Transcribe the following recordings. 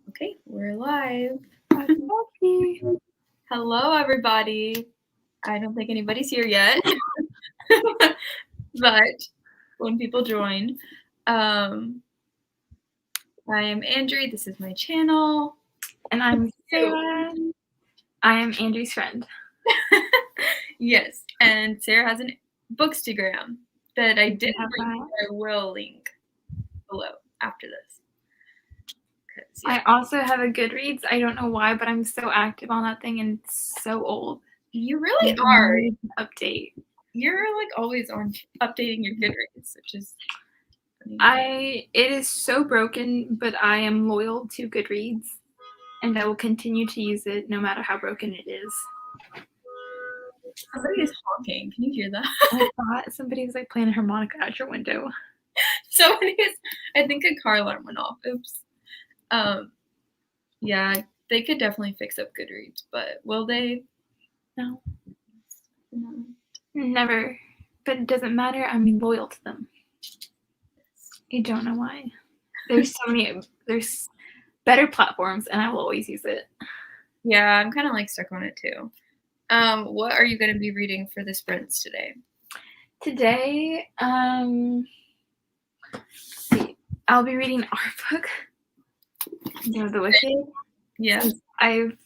Okay, we're live. Coffee. Hello, everybody. I don't think anybody's here yet, but when people join, I am Andrie. This is my channel. And I'm Sarah. I am Andrie's friend. Yes, and Sarah has an Bookstagram that I didn't link. I will link below after this. I also have a Goodreads. I don't know why, but I'm so active on that thing, and it's so old. You really are. Update. You're like always on updating your Goodreads, which is funny. It is so broken, but I am loyal to Goodreads, and I will continue to use it no matter how broken it is. Somebody is honking. Can you hear that? I thought somebody was like playing a harmonica at your window. I think a car alarm went off. Oops. Yeah, they could definitely fix up Goodreads, but will they? No. Never. But it doesn't matter. I'm loyal to them. I don't know why. There's better platforms, and I will always use it. Yeah, I'm kind of like stuck on it too. What are you going to be reading for the sprints today? Today, let's see. I'll be reading our book, The Wicked. Yeah. I've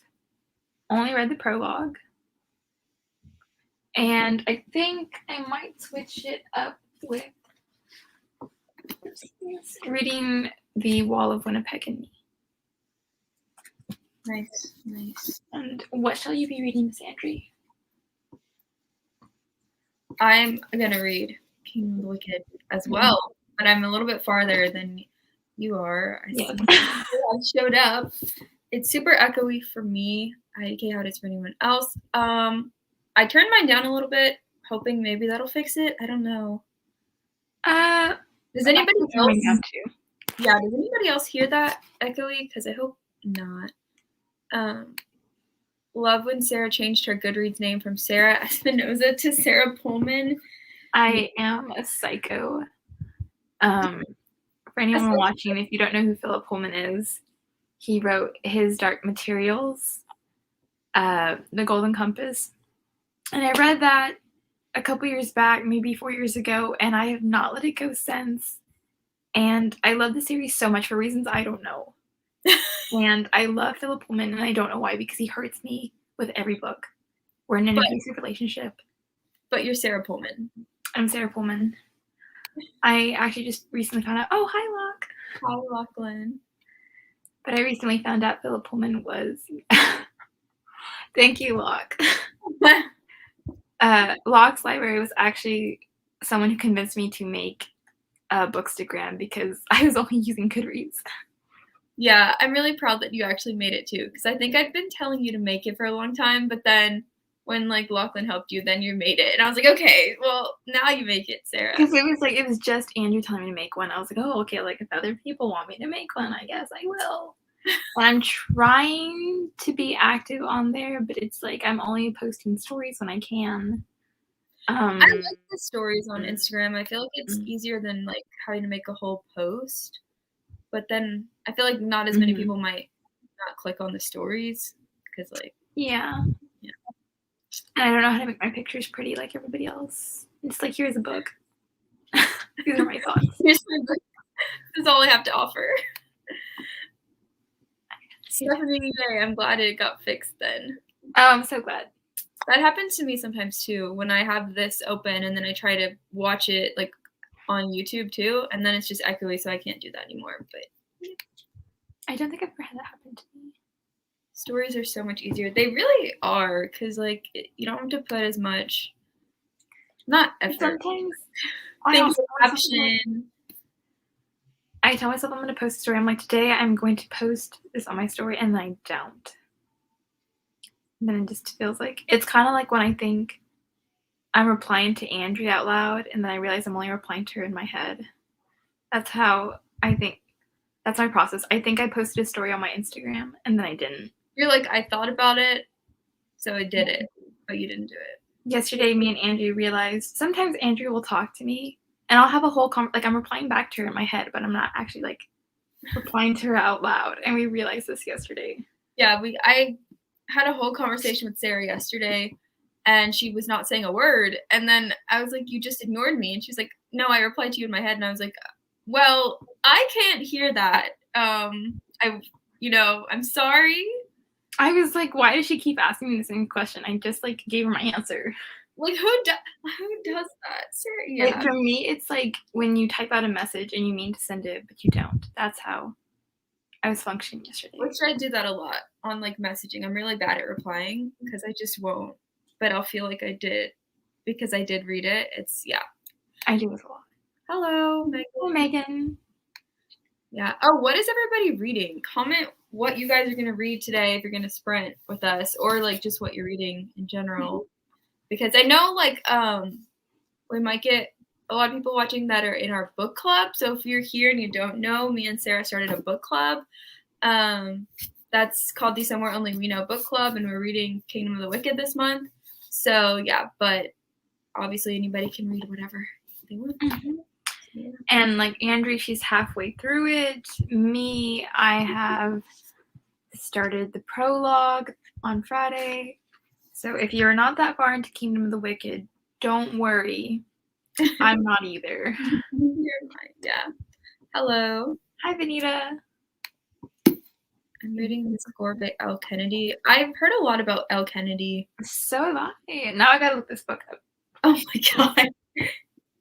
only read the prologue. And I think I might switch it up with reading The Wall of Winnipeg and Me. Nice. And what shall you be reading, Miss Andrie? I'm going to read King of the Wicked as well, but I'm a little bit farther than you are. I showed up. It's super echoey for me. I get how it is for anyone else. I turned mine down a little bit, hoping maybe that'll fix it. I don't know. Does anybody else? Yeah, does anybody else hear that echoey? Because I hope not. Love when Sarah changed her Goodreads name from Sarah Espinoza to Sarah Pullman. I am a psycho. For anyone watching, if you don't know who Philip Pullman is, he wrote his Dark Materials, The Golden Compass. And I read that a couple years back, maybe 4 years ago, and I have not let it go since. And I love the series so much for reasons I don't know. And I love Philip Pullman, and I don't know why, because he hurts me with every book. We're in an abusive relationship. But you're Sarah Pullman. I'm Sarah Pullman. I actually just recently found out, oh, hi, Locke. Hi, Lachlan. But I recently found out Philip Pullman was... Thank you, Locke. Locke's library was actually someone who convinced me to make a Bookstagram because I was only using Goodreads. Yeah, I'm really proud that you actually made it too, because I think I've been telling you to make it for a long time, but then when like Lachlan helped you, then you made it, and I was like, okay, well now you make it, Sarah. Because it was just Andrew telling me to make one. I was like, oh, okay, like if other people want me to make one, I guess I will. And I'm trying to be active on there, but it's like I'm only posting stories when I can. I like the stories on Instagram. I feel like it's easier than like having to make a whole post. But then I feel like not as many people might not click on the stories because like yeah. And I don't know how to make my pictures pretty like everybody else. It's like, here's a book. These are my thoughts. This is all I have to offer. Stephanie, I'm glad it got fixed then. Oh, I'm so glad. That happens to me sometimes too when I have this open and then I try to watch it like on YouTube too, and then it's just echoey, so I can't do that anymore. But I don't think I've ever had that happen to me. Stories are so much easier. They really are, because like you don't have to put as much, not effort. Sometimes things caption. I tell myself I'm going to post a story. I'm like, today I'm going to post this on my story, and then I don't. And then it just feels like, it's kind of like when I think I'm replying to Andrie out loud, and then I realize I'm only replying to her in my head. That's how I think. That's my process. I think I posted a story on my Instagram, and then I didn't. You're like, I thought about it, so I did it, but you didn't do it. Yesterday, me and Andrie realized sometimes Andrie will talk to me, and I'll have a whole like I'm replying back to her in my head, but I'm not actually like replying to her out loud, and we realized this yesterday. Yeah, I had a whole conversation with Sarah yesterday, and she was not saying a word. And then I was like, "You just ignored me." And she was like, "No, I replied to you in my head." And I was like, "Well, I can't hear that. I'm sorry." I was like, why does she keep asking me the same question? I just like gave her my answer. Like, who does that? Sarah, yeah. For me, it's like when you type out a message and you mean to send it, but you don't. That's how I was functioning yesterday. Which I do that a lot on like messaging. I'm really bad at replying because I just won't. But I'll feel like I did because I did read it. I do it a lot. Hello, Megan. Hi, Megan. Yeah. Oh, what is everybody reading? Comment what you guys are going to read today if you're going to sprint with us, or like just what you're reading in general. Because I know like we might get a lot of people watching that are in our book club. So if you're here and you don't know, me and Sarah started a book club. That's called the Somewhere Only We Know Book Club, and we're reading Kingdom of the Wicked this month. So yeah, but obviously anybody can read whatever they want. Yeah. And like Andrie, she's halfway through it. Me, I have started the prologue on Friday. So if you're not that far into Kingdom of the Wicked, don't worry. I'm not either. Yeah. Hello. Hi, Benita. I'm reading The Score by L. Kennedy. I've heard a lot about L. Kennedy. So have I. Now I gotta look this book up. Oh my god.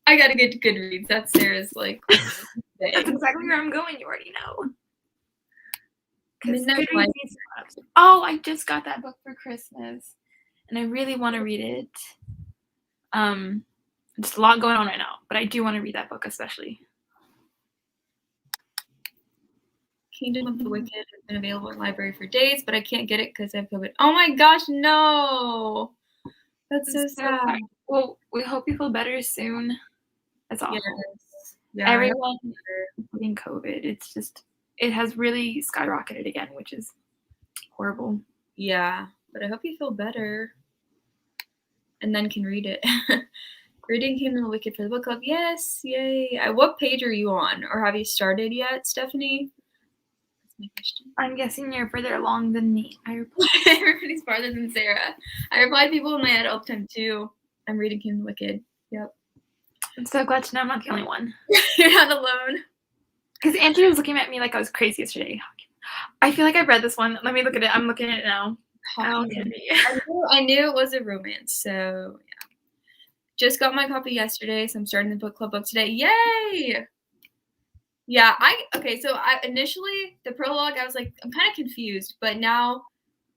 I gotta get to Goodreads. That's Sarah's like. That's exactly where I'm going. You already know. Goodreads. Oh, I just got that book for Christmas, and I really want to read it. Just a lot going on right now, but I do want to read that book especially. Kingdom of the Wicked has been available in library for days, but I can't get it because I have COVID. Oh my gosh, no! That's so sad. Well, we hope you feel better soon. That's awful. Yes. Yeah, everyone getting COVID. It's just, it has really skyrocketed again, which is horrible. Yeah, but I hope you feel better and then can read it. Reading Kingdom of the Wicked for the book club. Yes, yay. What page are you on? Or have you started yet, Stephanie? That's my question. I'm guessing you're further along than me. Everybody's farther than Sarah. I reply to people in my head all the time too. I'm reading Kingdom of the Wicked. Yep. I'm so glad to know I'm not the only one. You're not alone. Because Andrie was looking at me like I was crazy yesterday. I feel like I've read this one. Let me look at it. I'm looking at it now. I knew it was a romance, so yeah. Just got my copy yesterday, so I'm starting the book club up today. Yay! Yeah, so initially, the prologue, I was like, I'm kind of confused, but now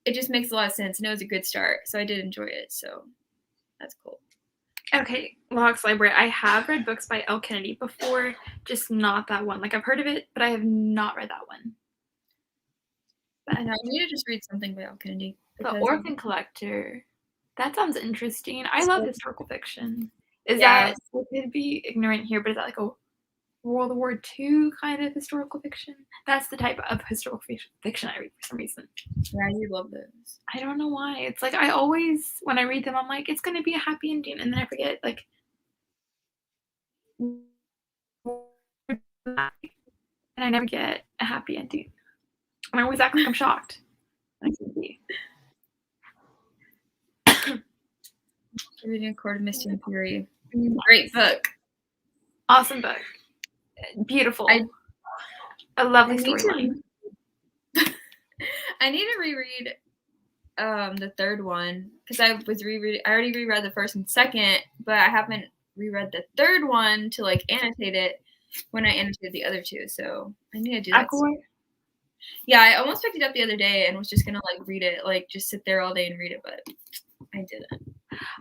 it just makes a lot of sense, and it was a good start, so I did enjoy it, so that's cool. Okay, Locke's Library. I have read books by L. Kennedy before, just not that one. Like, I've heard of it, but I have not read that one. But I need to just read something by L. Kennedy. The Orphan Collector. That sounds interesting. I love historical fiction. That, we could be ignorant here, but is that like a World War II kind of historical fiction? That's the type of historical fiction I read for some reason. Yeah, you love those. I don't know why. It's like I always, when I read them, I'm like, it's going to be a happy ending. And then I forget, like, and I never get a happy ending. And I always act like I'm shocked. Reading A Court of Mystery and Fury. Great book. Awesome book. Beautiful. A lovely storyline. I need to reread the third one because I already reread the first and second, but I haven't reread the third one to like annotate it when I annotated the other two. So I need to do that. Yeah, I almost picked it up the other day and was just gonna like read it, like just sit there all day and read it, but I didn't.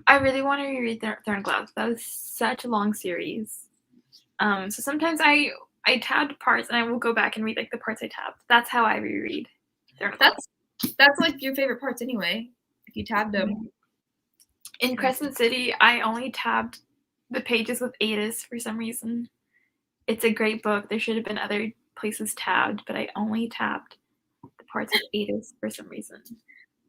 I really want to reread Thorn Clouds. That was such a long series. So sometimes I tabbed parts and I will go back and read like the parts I tabbed. That's how I reread Thorn Clouds. That's like your favorite parts anyway, if you tabbed them. In Crescent City, I only tabbed the pages with Adas for some reason. It's a great book. There should have been other places tabbed, but I only tabbed the parts with Adas for some reason.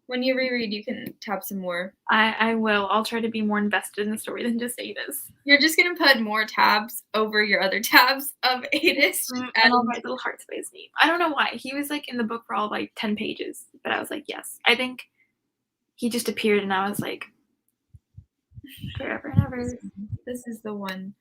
When you reread, you can tab some more. I will. I'll try to be more invested in the story than just Adis. You're just going to put more tabs over your other tabs of Adis. And I'll write little hearts by his name. I don't know why. He was like in the book for all like 10 pages. But I was like, yes. I think he just appeared and I was like, forever and ever. This is the one.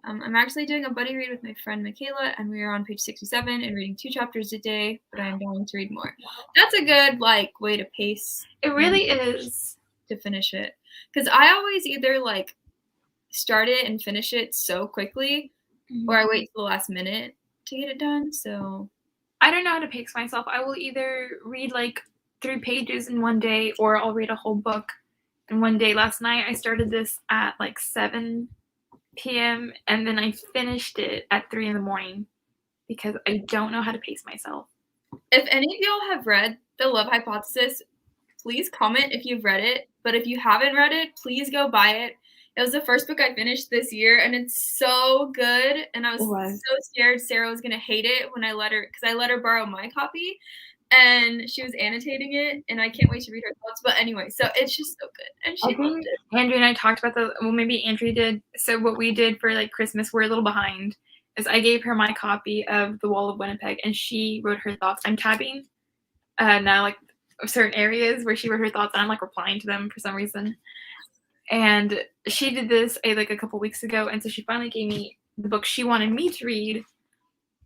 I'm actually doing a buddy read with my friend Michaela, and we are on page 67 and reading 2 chapters a day, but I am dying to read more. That's a good way to pace. It really is. To finish it. Because I always either start it and finish it so quickly, or I wait till the last minute to get it done. So I don't know how to pace myself. I will either read 3 pages in one day, or I'll read a whole book in one day. Last night I started this at 7 p.m. and then I finished it at 3 a.m. because I don't know how to pace myself. If any of y'all have read The Love Hypothesis, please comment if you've read it. But if you haven't read it, please go buy it. It was the first book I finished this year, and it's so good. And I was so scared Sarah was going to hate it when I let her borrow my copy. And she was annotating it, and I can't wait to read her thoughts. But anyway, so it's just so good. And she loved it. Andrie and I talked about maybe Andrie did. So what we did for Christmas, we're a little behind, is I gave her my copy of The Wall of Winnipeg, and she wrote her thoughts. I'm tabbing now certain areas where she wrote her thoughts, and I'm replying to them for some reason. And she did this a couple weeks ago, and so she finally gave me the book she wanted me to read,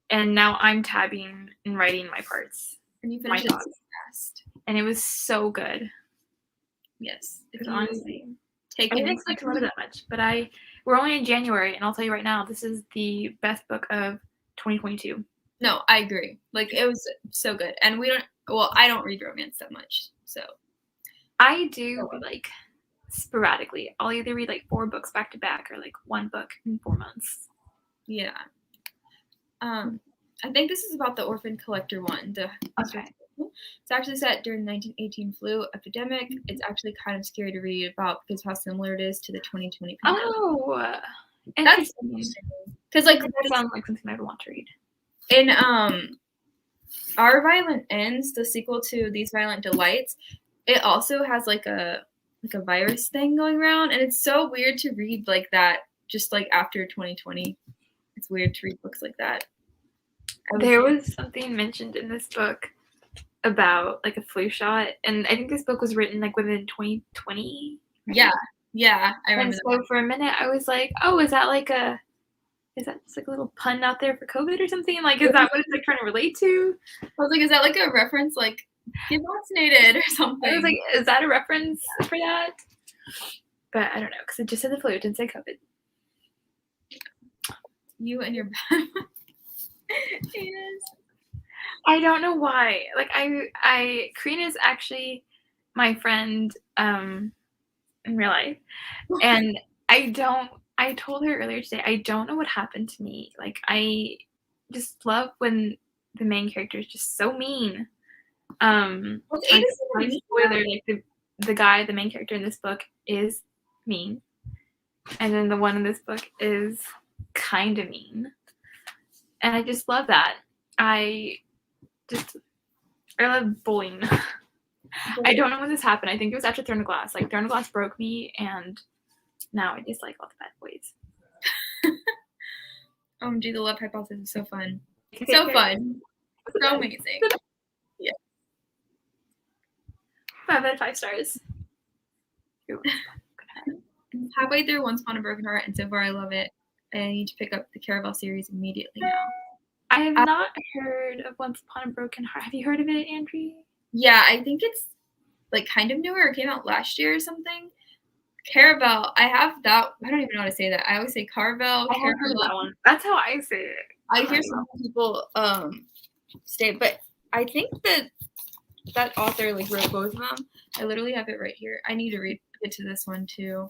and now I'm tabbing and writing my parts. And you finished it so fast. And it was so good. Yes. Honestly. I didn't expect to love it that much, but we're only in January, and I'll tell you right now, this is the best book of 2022. No, I agree. It was so good. And I don't read romance that much, so. I do, sporadically. I'll either read 4 books back to back, or 1 book in 4 months. Yeah. I think this is about the orphan collector one. Okay. It's actually set during the 1918 flu epidemic. It's actually kind of scary to read about because of how similar it is to the 2020 pandemic. Oh, that's interesting. Because that sounds like something I'd want to read. In Our Violent Ends, the sequel to These Violent Delights, it also has a virus thing going around, and it's so weird to read that just after 2020. It's weird to read books like that. There was something mentioned in this book about a flu shot, and I think this book was written within 2020. Yeah, I remember. And so for a minute I was like, oh, is that just a little pun out there for COVID or something? Is that what it's trying to relate to? I was like, is that a reference get vaccinated or something? I was like, is that a reference for that? But I don't know, because it just said the flu, it didn't say COVID. You and your I don't know why. Karina's actually my friend in real life. And I told her earlier today, I don't know what happened to me. I just love when the main character is just so mean. Spoiler, the guy, the main character in this book is mean. And then the one in this book is kind of mean. And I just love that. I love bullying. I don't know when this happened. I think it was after Throne of Glass. Throne of Glass broke me, and now I just like all the bad boys. OMG, The Love Hypothesis is so fun. So fun. So amazing. Yeah. 5 out of 5 stars. Halfway through Once Upon a Broken Heart, and so far I love it. I need to pick up the Caraval series immediately now. I have not heard of Once Upon a Broken Heart. Have you heard of it, Andrie? Yeah, I think it's kind of newer. It came out last year or something. Caraval, I have that. I don't even know how to say that. I always say Caraval. I haven't heard that one. That's how I say it. I hear some people say it, but I think that author wrote both of them. I literally have it right here. I need to get to this one too.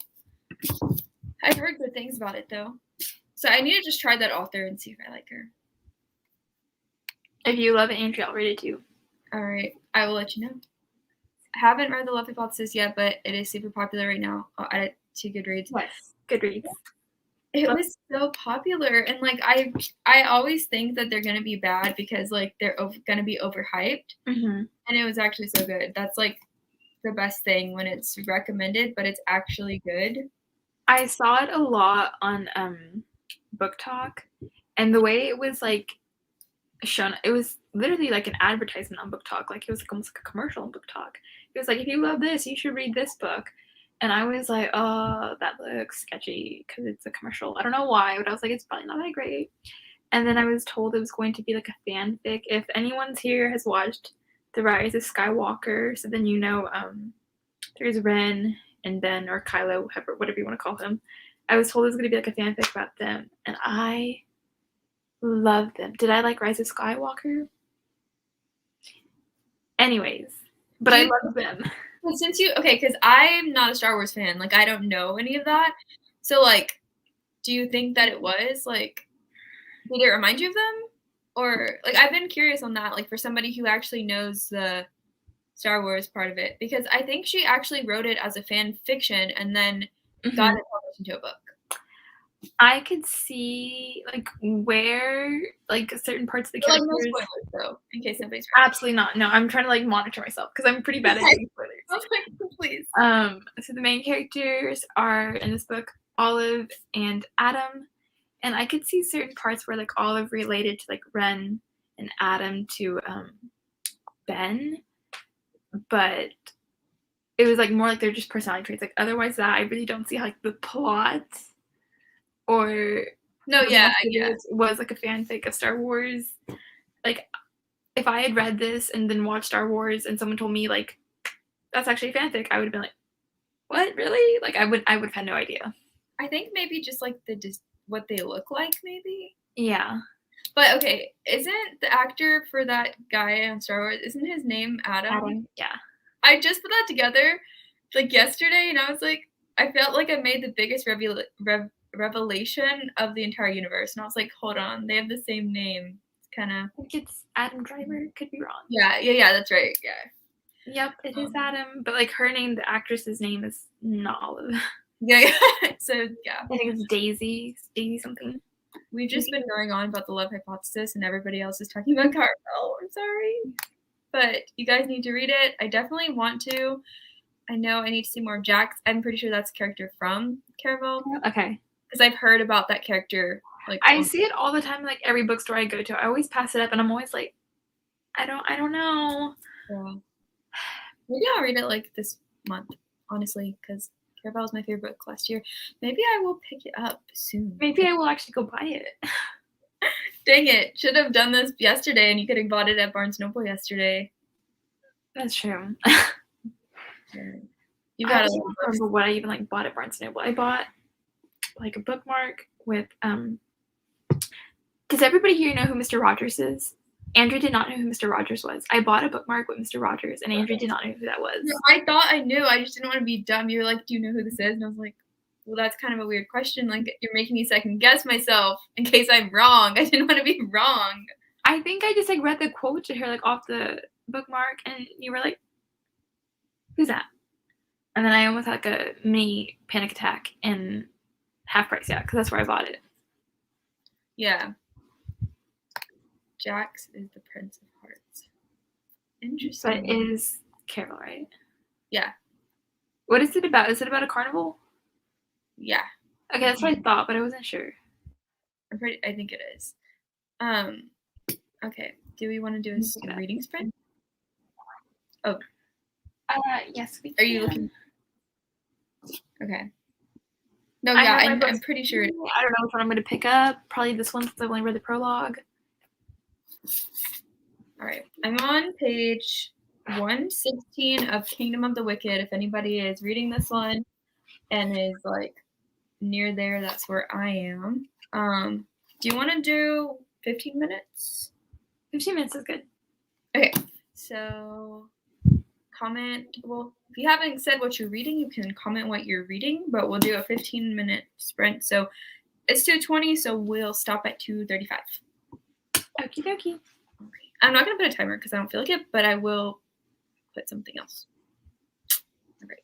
I've heard good things about it though. So I need to just try that author and see if I like her. If you love it, Andrie, I'll read it too. All right. I will let you know. I haven't read The Love Hypothesis yet, but it is super popular right now. I'll add it to Goodreads. Yes, Goodreads. It was so popular, and I always think that they're gonna be bad because they're gonna be overhyped, and it was actually so good. That's the best thing when it's recommended, but it's actually good. I saw it a lot on Book Talk, and the way it was like shown, it was literally like an advertisement on Book Talk. Like it was like almost like a commercial on Book Talk. It was like, if you love this, you should read this book. And I was like, oh, that looks sketchy because it's a commercial. I don't know why, but I was like, it's probably not that great. And then I was told it was going to be like a fanfic. If anyone's here has watched The Rise of Skywalker, so then you know there's Ren and Ben, or Kylo, whatever you want to call him. I was told it was going to be like a fanfic about them, and I love them. Did I like Rise of Skywalker? Anyways, but I love them. Well, because I'm not a Star Wars fan. Like, I don't know any of that. So, like, do you think that it was, like, did it remind you of them? Or, like, I've been curious on that, like, for somebody who actually knows the Star Wars part of it. Because I think she actually wrote it as a fan fiction and then got it published into a book. I could see like where like certain parts of the characters. Like, no spoilers though, in case somebody's read. Absolutely not. No, I'm trying to like monitor myself because I'm pretty bad at doing spoilers. Please. So the main characters are in this book Olive and Adam, and I could see certain parts where like Olive related to like Ren and Adam to Ben, but it was like more like they're just personality traits. Like otherwise, that I really don't see how like the plot. Or no, yeah, I guess was like a fanfic of Star Wars. Like, if I had read this and then watched Star Wars, and someone told me like that's actually a fanfic, I would have been like, "What, really?" Like, I would have had no idea. I think maybe just like what they look like, maybe. Yeah. But okay, isn't the actor for that guy on Star Wars? Isn't his name Adam? Adam. Yeah. I just put that together like yesterday, and I was like, I felt like I made the biggest revelation of the entire universe, and I was like, hold on, they have the same name. It's kind of. I think it's Adam Driver. Could be wrong. Yeah. That's right. Yeah. Yep, it is Adam. But like her name, the actress's name is not Olive. Yeah. So yeah. I think it's Daisy something. We've just been going on about the love hypothesis, and everybody else is talking about Carvel. I'm sorry, but you guys need to read it. I definitely want to. I know I need to see more of Jax. I'm pretty sure that's a character from Carvel. Okay. Because I've heard about that character. Like I see it all the time. Like every bookstore I go to, I always pass it up, and I'm always like, I don't know. Yeah. Maybe I'll read it like this month, honestly, because Carvel was my favorite book last year. Maybe I will pick it up soon. Maybe I will actually go buy it. Dang it. Should have done this yesterday, and you could have bought it at Barnes & Noble yesterday. That's true. You got I don't remember what I even like bought at Barnes & Noble. I bought like a bookmark with does everybody here know who Mr. Rogers is? Andrie did not know who Mr. Rogers was. I bought a bookmark with Mr. Rogers, and Andrie did not know who that was. I thought I knew. I just didn't want to be dumb. You were like, do you know who this is? And I was like, well, that's kind of a weird question. Like, you're making me second guess myself in case I'm wrong. I didn't want to be wrong. I think I just like read the quote to her like off the bookmark, and you were like, who's that? And then I almost had like a mini panic attack in Half Price, yeah, because that's where I bought it. Yeah. Jax is the Prince of Hearts. Interesting. But it is Carol, right? Yeah. What is it about? Is it about a carnival? Yeah. Okay, that's what I thought, but I wasn't sure. I think it is. Okay. Do we want to do a reading sprint? Oh. Yes, we can. Are you looking? Okay. No, yeah, I'm pretty sure. I don't know which one I'm going to pick up. Probably this one since I've only read the prologue. All right. I'm on page 116 of Kingdom of the Wicked. If anybody is reading this one and is like near there, that's where I am. Do you want to do 15 minutes? 15 minutes is good. Okay. So comment. Well, if you haven't said what you're reading, you can comment what you're reading, but we'll do a 15-minute sprint. So it's 2:20, so we'll stop at 2:35. Okie dokie. Okay. I'm not going to put a timer because I don't feel like it, but I will put something else. All right.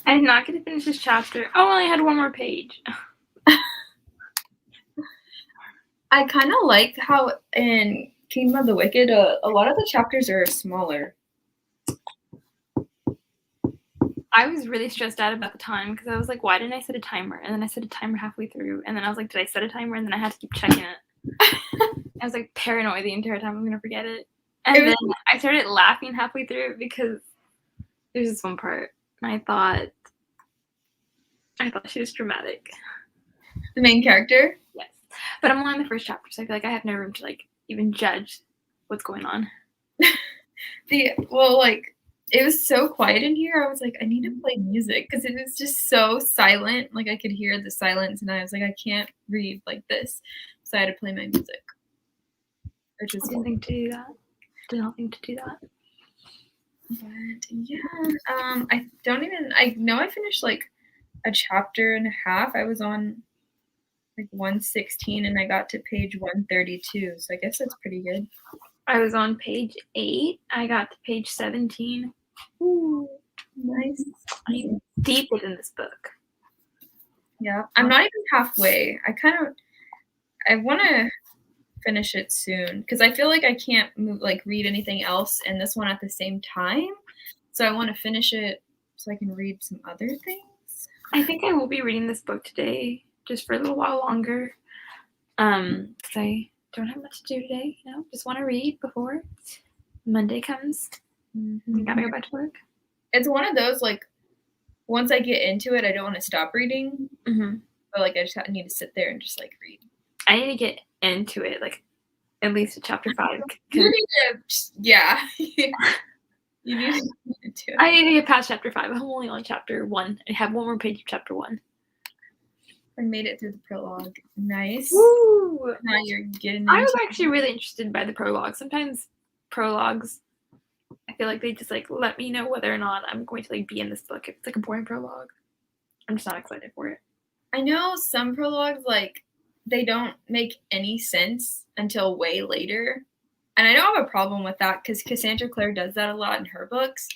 I did not get to finish this chapter. Oh, I only had one more page. I kind of like how in Kingdom of the Wicked, a lot of the chapters are smaller. I was really stressed out about the time because I was like, why didn't I set a timer? And then I set a timer halfway through. And then I was like, did I set a timer? And then I had to keep checking it. I was like paranoid the entire time I'm going to forget it. And then I started laughing halfway through because there's this one part. And I thought she was dramatic. The main character? Yes. But I'm only in the first chapter, so I feel like I have no room to like even judge what's going on. It was so quiet in here. I was like, I need to play music because it was just so silent. Like I could hear the silence, and I was like, I can't read like this, so I had to play my music. I didn't think to do that. Did not think to do that. But yeah, I know I finished like a chapter and a half. I was on like 116 and I got to page 132, so I guess that's pretty good. I was on page 8. I got to page 17. Ooh, nice. I'm deep within this book. Yeah, I'm not even halfway. I want to finish it soon because I feel like I can't read anything else and this one at the same time. So I want to finish it so I can read some other things. I think I will be reading this book today just for a little while longer. Because I don't have much to do today, just want to read before Monday comes. Mm-hmm. You gotta go back to work. It's one of those, like, once I get into it, I don't want to stop reading. Mm-hmm. But, like, I just need to sit there and just, like, read. I need to get into it, like, at least to chapter 5. You need to, yeah. You need to get into it. I need to get past chapter 5. I'm only on chapter 1. I have one more page of chapter 1. I made it through the prologue. Nice. Woo! Now you're getting I was actually really interested by the prologue. Sometimes prologues, I feel like they just like let me know whether or not I'm going to like be in this book. If it's like a boring prologue, I'm just not excited for it. I know some prologues, like, they don't make any sense until way later. And I don't have a problem with that because Cassandra Clare does that a lot in her books.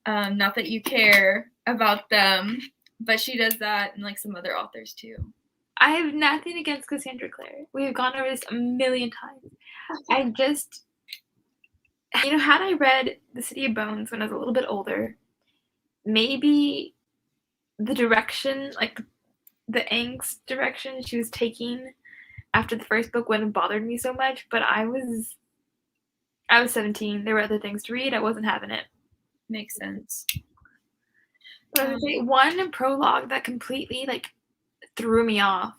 Not that you care about them, but she does that in like some other authors too. I have nothing against Cassandra Clare. We have gone over this a million times. I just, had I read The City of Bones when I was a little bit older, maybe the direction, like the angst direction she was taking after the first book wouldn't have bothered me so much, but I was 17. There were other things to read. I wasn't having it. Makes sense. One prologue that completely like threw me off,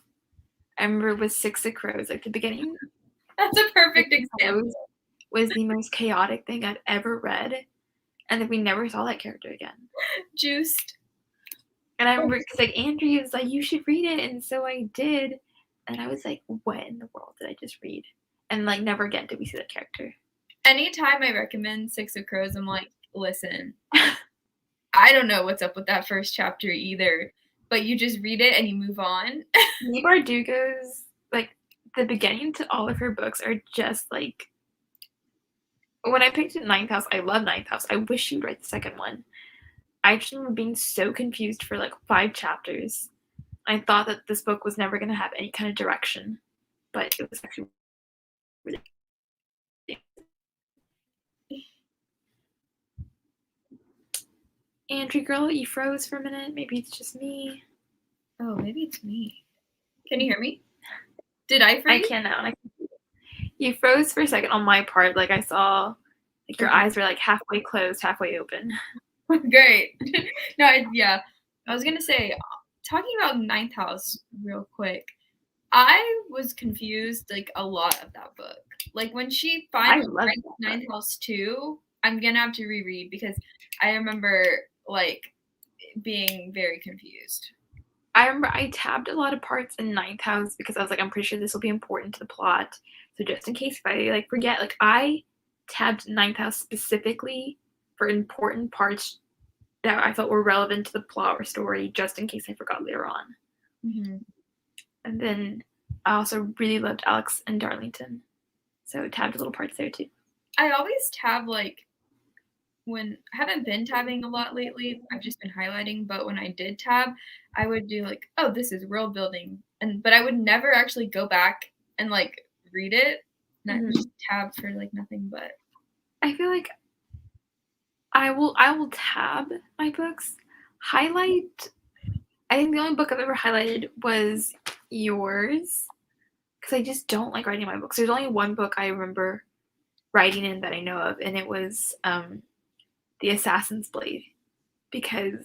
I remember, was Six of Crows. Like the beginning. That's a perfect example. Was the most chaotic thing I'd ever read, and then we never saw that character again. Juiced. And I remember because like Andrie was like, "You should read it," and so I did, and I was like, "What in the world did I just read?" And like never again did we see that character. Anytime I recommend Six of Crows, I'm like, listen, I don't know what's up with that first chapter either, but you just read it and you move on. Leigh Bardugo's, like, the beginning to all of her books are just like, when I picked Ninth House, I love Ninth House. I wish she'd write the second one. I just remember being so confused for like 5 chapters. I thought that this book was never going to have any kind of direction, but it was actually really. Andrie girl, you froze for a minute. Maybe it's just me. Oh, maybe it's me. Can you hear me? Did I freeze? I can now. You froze for a second on my part. Like I saw, like your eyes were like halfway closed, halfway open. Great. No, yeah. I was gonna say, talking about Ninth House real quick. I was confused like a lot of that book. Like when she finally writes Ninth House 2, I'm gonna have to reread because I remember like being very confused. I remember I tabbed a lot of parts in Ninth House because I was like, I'm pretty sure this will be important to the plot. So just in case if I like forget, like I tabbed Ninth House specifically for important parts that I felt were relevant to the plot or story, just in case I forgot later on. Mm-hmm. And then I also really loved Alex and Darlington, so tabbed little parts there too. I always tab like when I haven't been tabbing a lot lately, I've just been highlighting, but when I did tab, I would do like, oh, this is world building. But I would never actually go back and like read it. Not just tab for like nothing but. I feel like I will tab my books. Highlight. I think the only book I've ever highlighted was yours, because I just don't like writing my books. There's only one book I remember writing in that I know of, and it was The Assassin's Blade, because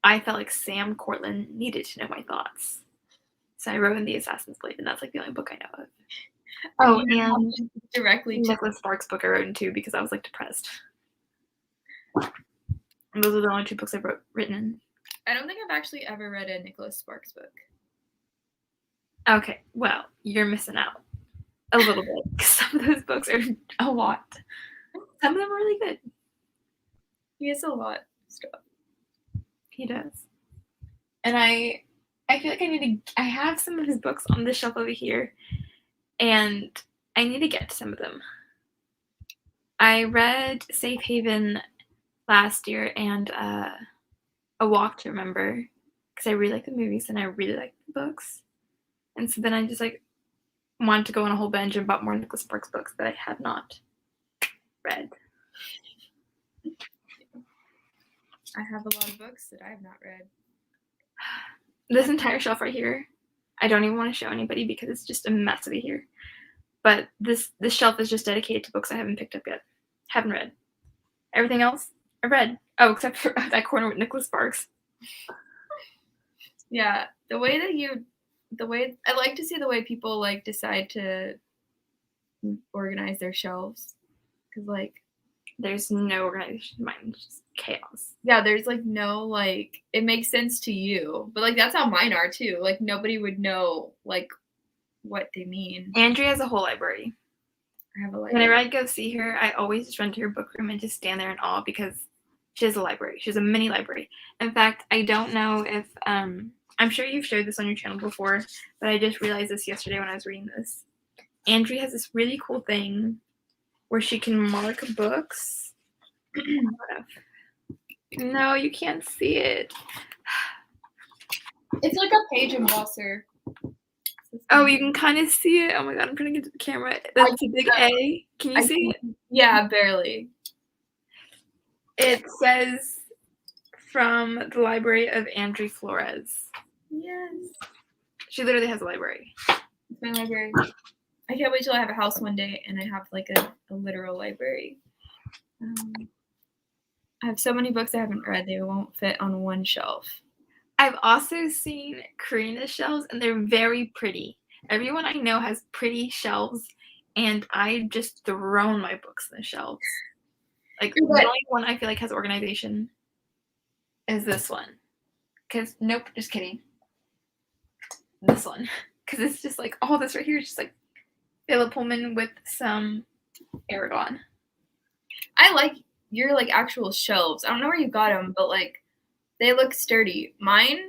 I felt like Sam Cortland needed to know my thoughts. So I wrote in The Assassin's Blade, and that's like the only book I know of. Oh, and directly Nicholas Sparks' book I wrote in too, because I was like depressed. And those are the only two books I've written in. I don't think I've actually ever read a Nicholas Sparks book. Okay, well, you're missing out a little bit, because some of those books are a lot. Some of them are really good. He has a lot of stuff. He does. And I feel like I have some of his books on the shelf over here, and I need to get to some of them. I read Safe Haven last year and A Walk to Remember, because I really like the movies and I really like the books. And so then I just like wanted to go on a whole binge and bought more Nicholas Sparks books that I had not read. I have a lot of books that I have not read. This entire shelf right here, I don't even want to show anybody because it's just a mess over here. But this shelf is just dedicated to books I haven't picked up yet. Haven't read. Everything else, I've read. Oh, except for that corner with Nicholas Sparks. Yeah, I like to see the way people like decide to organize their shelves, because like there's no organization in mine, it's just chaos. Yeah, there's like no like it makes sense to you, but like that's how mine are too. Like nobody would know like what they mean. Andrie has a whole library. I have a library. Whenever I go see her, I always just run to her book room and just stand there in awe, because she has a library. She has a mini library. In fact, I don't know if I'm sure you've shared this on your channel before, but I just realized this yesterday when I was reading this. Andrie has this really cool thing where she can mark books. No, you can't see it. It's like a page embosser. Oh, you can kind of see it. Oh my god, I'm trying to get to the camera. That's a big A. Can you see it? Yeah, barely. It says from the library of Andrie Flores. Yes. She literally has a library. It's my library. I can't wait till I have a house one day and I have like a literal library. I have so many books I haven't read, they won't fit on one shelf. I've also seen Karina's shelves, and they're very pretty. Everyone I know has pretty shelves, and I've just thrown my books in the shelves. Like, the only one I feel like has organization is this one. Nope, just kidding. This one. Because it's just like, all this right here is just like Philip Pullman with some Aragon. I like your like actual shelves. I don't know where you got them, but like they look sturdy. Mine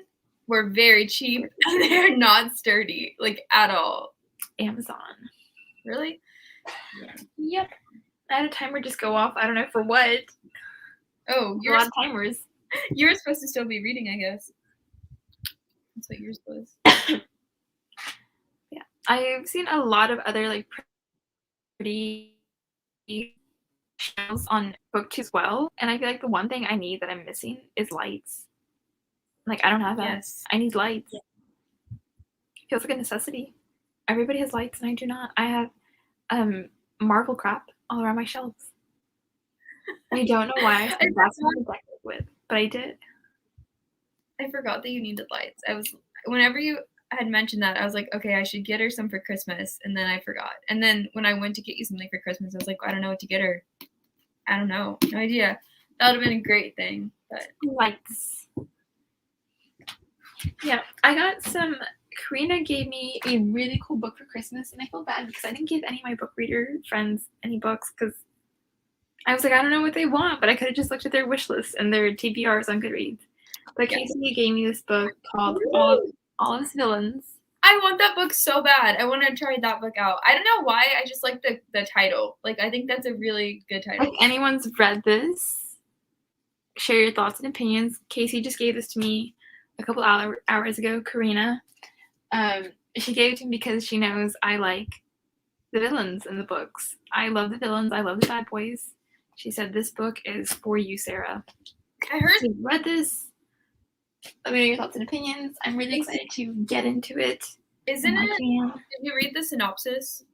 were very cheap and they're not sturdy, like at all. Amazon. Really? Yeah. Yep. I had a timer just go off. I don't know for what. Oh, a lot of timers. You're supposed to still be reading, I guess. That's what yours was. Yeah. I've seen a lot of other like pretty shelves on BookTube as well, and I feel like the one thing I need that I'm missing is lights. Like, I don't have that. Yes. I need lights. Yeah. It feels like a necessity. Everybody has lights and I do not. I have Marvel crap all around my shelves. I don't know why I said that's what I with, but I did. I forgot that you needed lights. Whenever you had mentioned that, I was like, okay, I should get her some for Christmas, and then I forgot. And then when I went to get you something for Christmas, I was like, I don't know what to get her. I don't know. No idea. That would have been a great thing. But lights. Yeah, I got some. Karina gave me a really cool book for Christmas, and I feel bad because I didn't give any of my book reader friends any books because I was like, I don't know what they want, but I could have just looked at their wish list and their TBRs on Goodreads. But Casey gave me this book called All of His Villains. I I want that book so bad. I want to try that book out. I don't know why. I just like the title. Like, I think that's a really good title. If anyone's read this, share your thoughts and opinions. Casey just gave this to me a couple hours ago. Karina. She gave it to me because she knows I like the villains in the books. I love the villains. I love the bad boys. She said this book is for you, Sarah. I heard you read this. Let me know your thoughts and opinions. I'm really excited to get into it. Isn't it? Did you read the synopsis?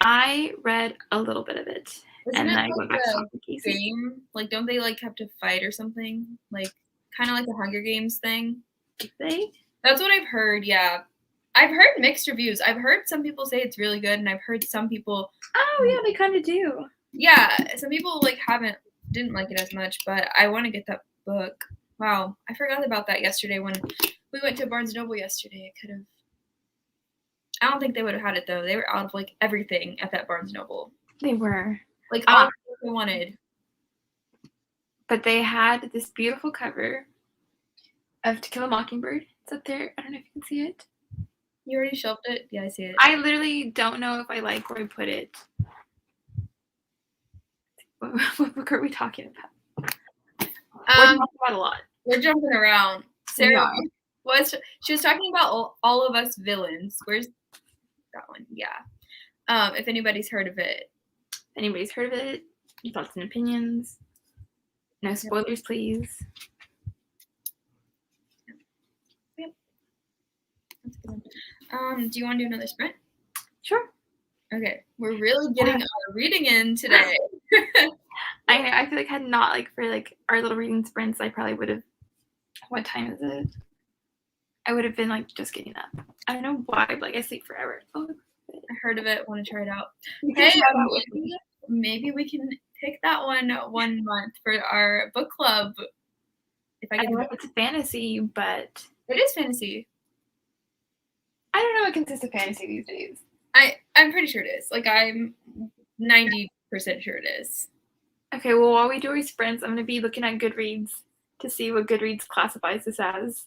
I read a little bit of it. Isn't it I went back to Casey. Game? Like, don't they like have to fight or something? Like, kind of like the Hunger Games thing. Did they? That's what I've heard. Yeah, I've heard mixed reviews. I've heard some people say it's really good, and I've heard some people. Oh yeah, they kind of do. Yeah, some people like didn't like it as much, but I want to get that book. Wow, I forgot about that yesterday when we went to Barnes & Noble yesterday. I could have. I don't think they would have had it though. They were out of like everything at that Barnes & Noble. They were. Like all of what they wanted. But they had this beautiful cover of To Kill a Mockingbird. It's up there. I don't know if you can see it. You already shelved it? Yeah, I see it. I literally don't know if I like where I put it. What book are we talking about? We're talking about a lot. We're jumping around. Sarah she was talking about all of us villains. Where's that one? Yeah. If anybody's heard of it. Anybody's heard of it? Thoughts and opinions? No spoilers, please. Yep. That's good. Do you want to do another sprint? Sure. Okay. We're really getting our reading in today. I know. I feel like had not like for like our little reading sprints, I probably would have. What time is it? I would have been like just getting up. I don't know why, but like I sleep forever. Oh, I heard of it. Want to try it out? Hey, maybe we can pick that one month for our book club. If I know it's a fantasy, but it is fantasy. I don't know what consists of fantasy these days. I'm pretty sure it is. Like I'm 90% sure it is. Okay, well while we do our sprints, I'm gonna be looking at Goodreads to see what Goodreads classifies this as.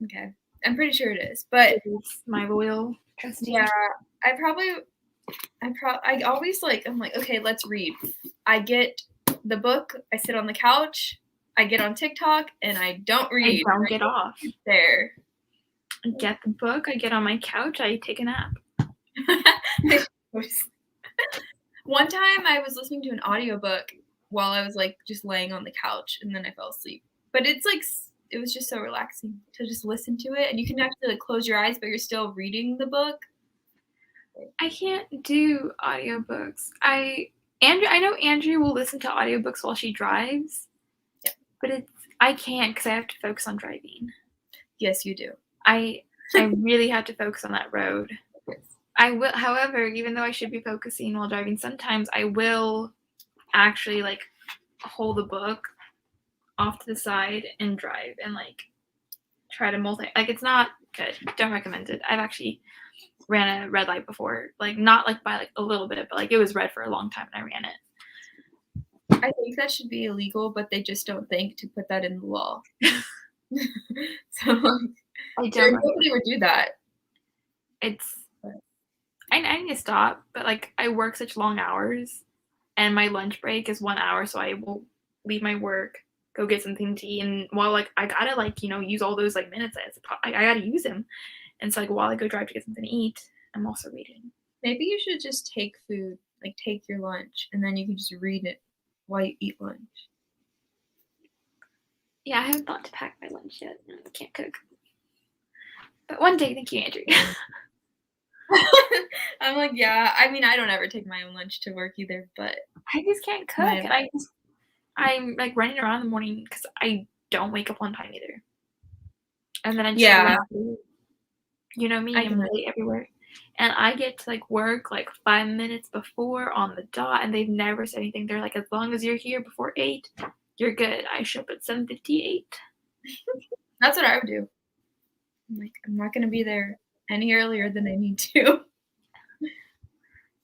Okay. I'm pretty sure it is, but it's my loyal trustee. Yeah, I always I'm like, okay, let's read. I get the book, I sit on the couch, I get on TikTok, and I don't read. I don't get off. There. I get the book, I get on my couch, I take a nap. One time I was listening to an audiobook while I was like just laying on the couch, and then I fell asleep. But it's like it was just so relaxing to just listen to it, and you can actually like close your eyes, but you're still reading the book. I can't do audiobooks. I know Andrie will listen to audiobooks while she drives. Yeah. But I can't because I have to focus on driving. Yes, you do. I really have to focus on that road. Yes. I will, however, even though I should be focusing while driving, sometimes I will actually like hold a book off to the side and drive and like try to like it's not good. Don't recommend it. I've actually ran a red light before, like not like by like a little bit, but like it was red for a long time and I ran it. I think that should be illegal, but they just don't think to put that in the law. So nobody would do that. I need to stop, but like I work such long hours and my lunch break is 1 hour, so I will leave my work, go get something to eat, and while like I gotta like use all those like minutes, I gotta use them. And so like while I go drive to get something to eat, I'm also reading. Maybe you should just take food, like take your lunch, and then you can just read it while you eat lunch. Yeah, I haven't thought to pack my lunch yet. I can't cook. But one day, thank you, Andrie. I'm like, yeah. I mean, I don't ever take my own lunch to work either, but I just can't cook. And I'm like running around in the morning because I don't wake up on time either. And then I just you know me, I'm late everywhere. And I get to like work like 5 minutes before on the dot, and they've never said anything. They're like, as long as you're here before 8, you're good. I show up at 7:58. That's what I would do. I'm like, I'm not gonna be there any earlier than I need to.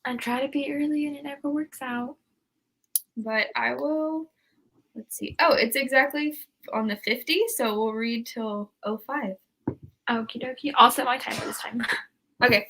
I try to be early and it never works out. But I will, let's see. Oh, it's exactly on the 50, so we'll read till 05. Okie dokie. I'll set my timer this time. Okay.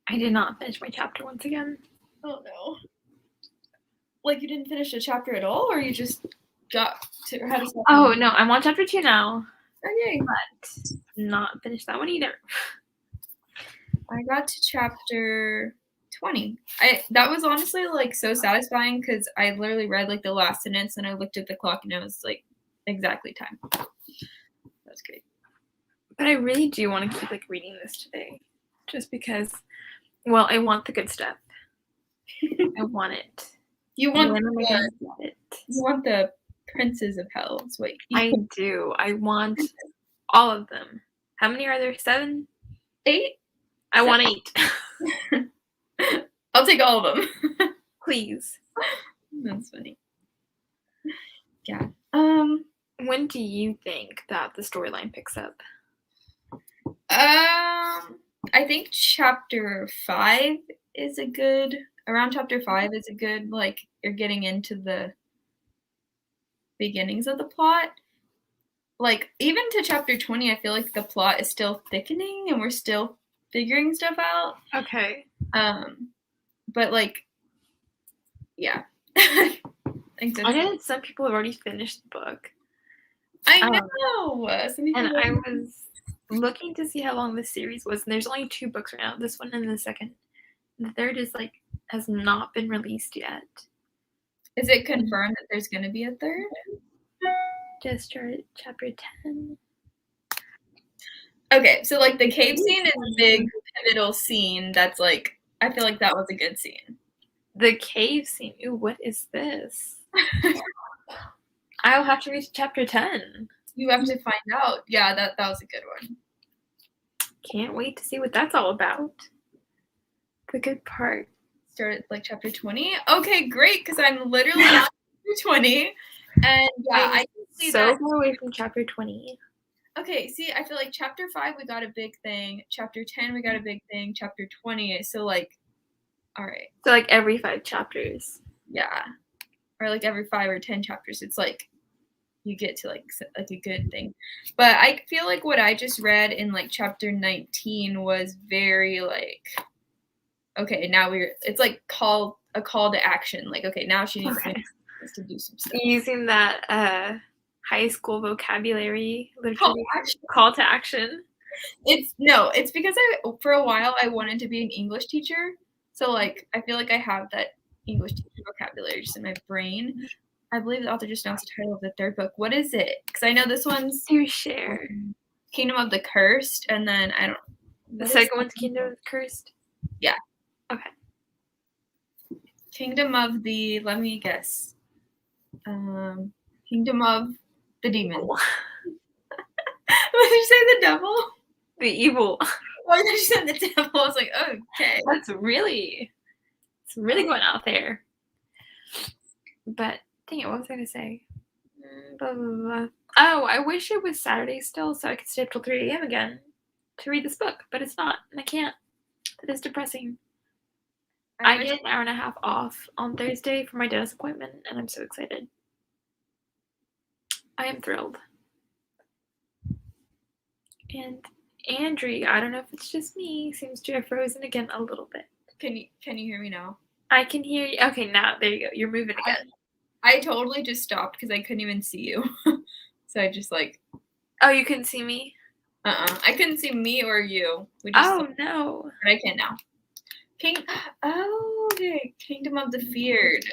I did not finish my chapter once again. Oh no. Like you didn't finish a chapter at all, or you just got to had to stop? Oh no, I'm on chapter 2 now. Okay. But not finished that one either. I got to chapter 20. That was honestly like so satisfying because I literally read like the last sentence and I looked at the clock and it was like exactly time. That's great. But I really do want to keep like reading this today, just because. Well, I want the good stuff. I want it. You want the princes of hell. That's what I do. I want all of them. How many are there? 7? 8? I want 8. I'll take all of them. Please. That's funny. Yeah. When do you think that the storyline picks up? I think chapter 5 is a good, around chapter 5 is a good, like, you're getting into the beginnings of the plot. Like, even to chapter 20, I feel like the plot is still thickening and we're still figuring stuff out. Okay. But, like, yeah. I know some people have already finished the book. I know! And I was looking to see how long this series was, and there's only 2 books right now, this one and the second. The third is, like, has not been released yet. Is it confirmed that there's going to be a third? Just started chapter 10. Okay, so, like, the cave scene is a big, pivotal scene that's, like, I feel like that was a good scene. The cave scene? Ooh, what is this? I'll have to read chapter 10. You have to find out. Yeah, that was a good one. Can't wait to see what that's all about. The good part. Started like chapter 20. Okay, great, because I'm literally on chapter 20. And yeah, I can see so that. So far away from chapter 20. Okay, see, I feel like chapter 5 we got a big thing. Chapter 10 we got a big thing. Chapter 20, so like, all right. So like every 5 chapters. Yeah, or like every 5 or 10 chapters. It's like you get to like a good thing. But I feel like what I just read in like chapter 19 was very like, okay, now it's like a call to action. Like, okay, now she needs to do some stuff. Using that high school vocabulary, literally call to action. It's because for a while I wanted to be an English teacher. So like I feel like I have that English teacher vocabulary just in my brain. I believe the author just announced the title of the 3rd book. What is it? Because I know this one's Do share. Kingdom of the Cursed, and then I don't. The second one's Kingdom of the Cursed. Yeah. Okay. Kingdom of the. Let me guess. Kingdom of the Demon. What did you say? The devil? The evil. Why did you say the devil? I was like, okay. It's really going out there. But dang it, what was I gonna say? Blah, blah, blah. Oh, I wish it was Saturday still so I could stay up till 3 a.m. again to read this book, but it's not, and I can't. That is depressing. I get an hour and a half off on Thursday for my dentist appointment, and I'm so excited. I am thrilled. And Andrie, I don't know if it's just me, seems to have frozen again a little bit. Can you hear me now? I can hear you. Okay, now there you go. You're moving again. I totally just stopped because I couldn't even see you. So I just like. Oh, you couldn't see me? I couldn't see me or you. No. But I can now. Okay. Kingdom of the Feared.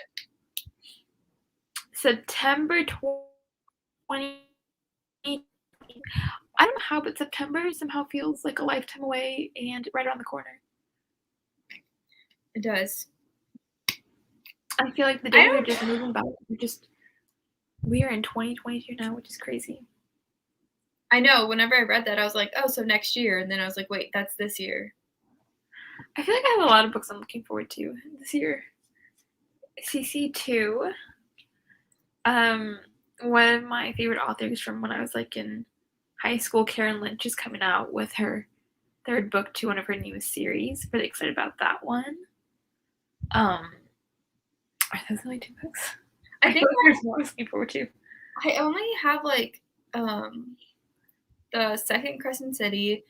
September 20. I don't know how, but September somehow feels like a lifetime away and right around the corner. It does. I feel like the days are just moving by. We are in 2022 now, which is crazy. I know. Whenever I read that, I was like, oh, so next year. And then I was like, wait, that's this year. I feel like I have a lot of books I'm looking forward to this year. CC2. One of my favorite authors from when I was like in high school, Karen Lynch, is coming out with her 3rd book to one of her newest series. Really excited about that one. Are those only 2 books? I think there's more looking forward to. I only have like the second Crescent City.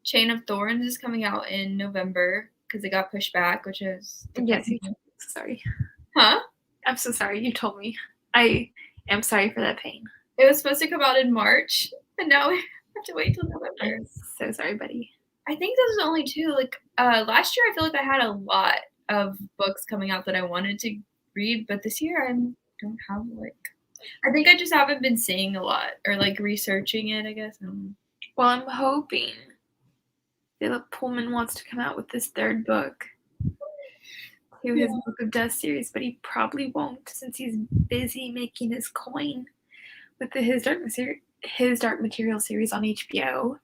Chain of Thorns is coming out in November. because it got pushed back, which is Yes, sorry. Huh? I'm so sorry. You told me. I am sorry for that pain. It was supposed to come out in March, and now we have to wait till November. I'm so sorry, buddy. I think this was only 2. Like last year, I feel like I had a lot of books coming out that I wanted to read, but this year I don't have like. I think I just haven't been seeing a lot or like researching it. I guess. Well, I'm hoping Philip Pullman wants to come out with this 3rd book to his Book of Death series, but he probably won't since he's busy making his coin with his Dark Material series on HBO.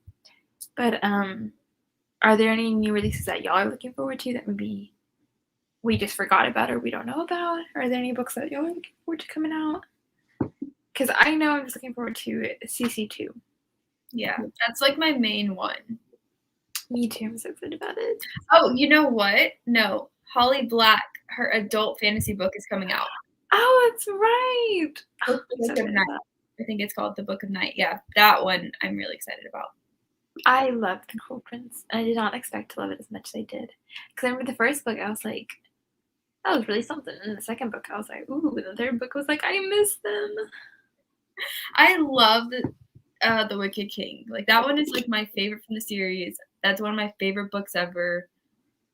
But are there any new releases that y'all are looking forward to that maybe we just forgot about or we don't know about? Are there any books that y'all are looking forward to coming out? Because I know I'm just looking forward to CC2. Yeah, that's like my main one. Me too. I'm so excited about it. Oh, you know what? No, Holly Black, her adult fantasy book is coming out. Oh, that's right. Book of Night. I think it's called The Book of Night. Yeah, that one I'm really excited about. I loved The Cruel Prince. I did not expect to love it as much as I did. Because I remember the first book, I was like, that was really something. And the second book, I was like, ooh. And the third book was like, I miss them. I love The Wicked King. Like, that one is like my favorite from the series. That's one of my favorite books ever.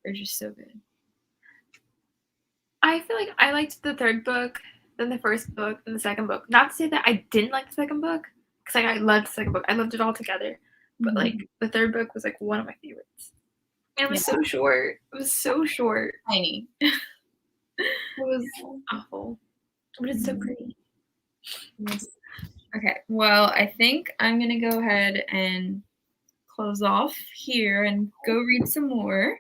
They're just so good. I feel like I liked the 3rd book, then the 1st book, then the 2nd book. Not to say that I didn't like the 2nd book, because like, I loved the 2nd book. I loved it all together. But like the 3rd book was like one of my favorites. And it was so short. It was so short. Tiny. It was awful. But it's so pretty. Okay, well, I think I'm going to go ahead and close off here and go read some more.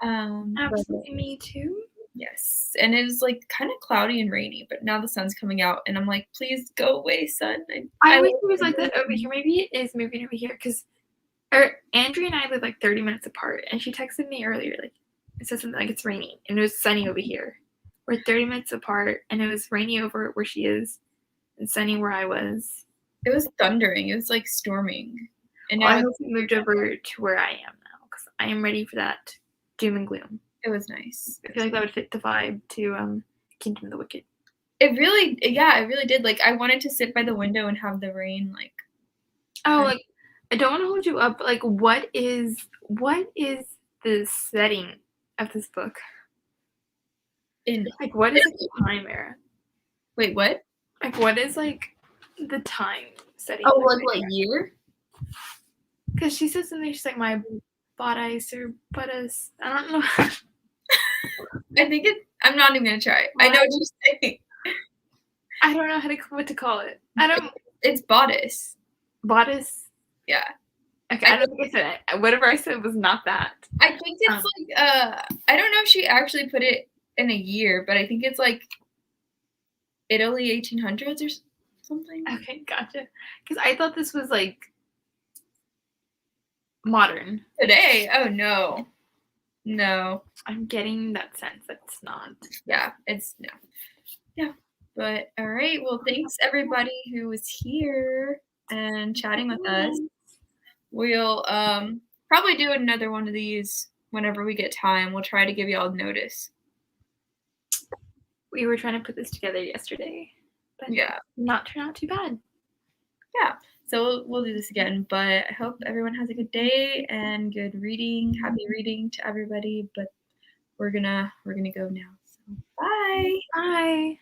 Absolutely, me too. Yes, and it was like kind of cloudy and rainy, but now the sun's coming out, and I'm like, please go away, sun. I wish it was like that over here. Maybe it is moving over here because Andrie and I live like 30 minutes apart, and she texted me earlier, like it said something like it's raining, and it was sunny over here. We're 30 minutes apart, and it was rainy over where she is, and sunny where I was. It was thundering. It was like storming. And I hope we moved over to where I am now because I am ready for that doom and gloom. It was nice. I feel like that would fit the vibe to Kingdom of the Wicked. It really did. Like, I wanted to sit by the window and have the rain, like. Oh, like, I don't want to hold you up, but, like, what is the setting of this book? Like, what is, like, the time era? Wait, what? Like, what is, like, the time setting? Oh, like, what year? Because she says something, she's like, my bodice or buttus. I don't know. I think I'm not even gonna try. What? I know what you're saying. I don't know what to call it. It's bodice. Bodice? Yeah. Okay, I don't think I said it. Whatever I said was not that. I think it's like I don't know if she actually put it in a year, but I think it's like Italy 1800s or something. Okay, gotcha. Because I thought this was like modern. Today? Oh no. No. I'm getting that sense that it's not. Yeah, it's no. Yeah. But all right. Well, thanks everybody who was here and chatting with us. We'll probably do another one of these whenever we get time. We'll try to give y'all notice. We were trying to put this together yesterday, but not turn out too bad. Yeah. So we'll do this again, but I hope everyone has a good day and good reading. Happy reading to everybody. But we're gonna go now. So bye. Bye.